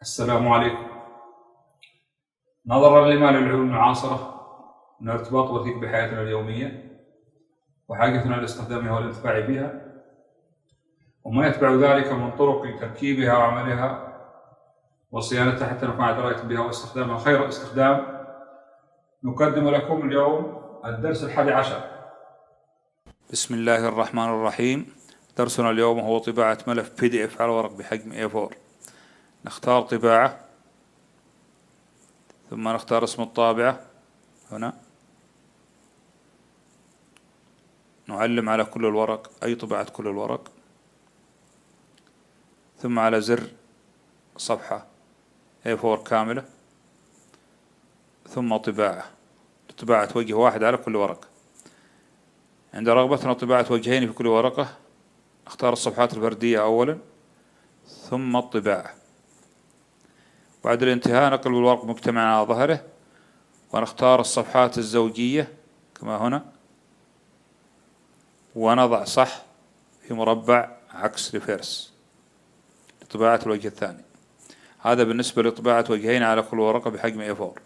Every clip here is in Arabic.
السلام عليكم. نظرا لما للعلوم المعاصرة من ارتباط وثيق بحياتنا اليومية وحاجتنا لاستخدامها والانتفاع بها وما يتبع ذلك من طرق تركيبها وعملها وصيانتها حتى نكون على دراية بها واستخدامها خير استخدام، نقدم لكم اليوم الدرس 11. بسم الله الرحمن الرحيم. درسنا اليوم هو طباعة ملف PDF على ورق بحجم A4. نختار طباعة، ثم نختار اسم الطابعة هنا، نعلم على كل الورق أي طباعة كل الورق، ثم على زر صفحة A4 كاملة، ثم طباعة وجه واحد على كل ورقة. عند رغبتنا طباعة وجهين في كل ورقة، نختار الصفحات الفردية أولا ثم الطباعة. بعد الانتهاء نقلب الورق مجتمعا على ظهره ونختار الصفحات الزوجية كما هنا، ونضع صح في مربع عكس ريفيرس لطباعة الوجه الثاني. هذا بالنسبة لطباعة وجهين على كل ورقة بحجم A4.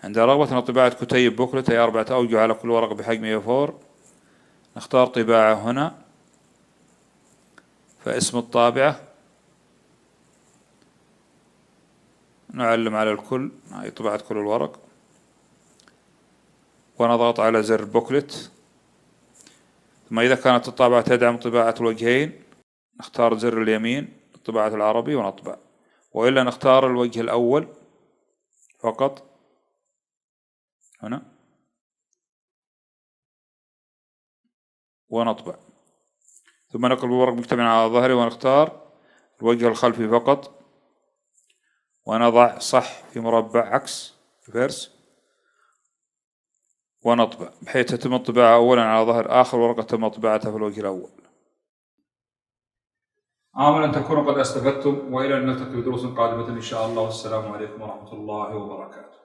عند رغبتنا طباعة كتيب بوكلت أي 4 أوجه على كل ورقة بحجم A4، نختار طباعة هنا، فاسم الطابعة نعلم على الكل أي طباعة كل الورق، ونضغط على زر بوكلت. ثم إذا كانت الطابعة تدعم طباعة الوجهين نختار زر اليمين طباعة العربي ونطبع، وإلا نختار الوجه الأول فقط هنا ونطبع، ثم نقلب الورق مجتمعا على ظهره ونختار الوجه الخلفي فقط، ونضع صح في مربع عكس ريفيرس ونطبع، بحيث تتم الطباعة أولا على ظهر آخر ورقة تم طباعتها في الوجه الأول. آمل أن تكونوا قد استفدتم، وإلى أن نلتقي بدروس قادمة إن شاء الله، والسلام عليكم ورحمة الله وبركاته.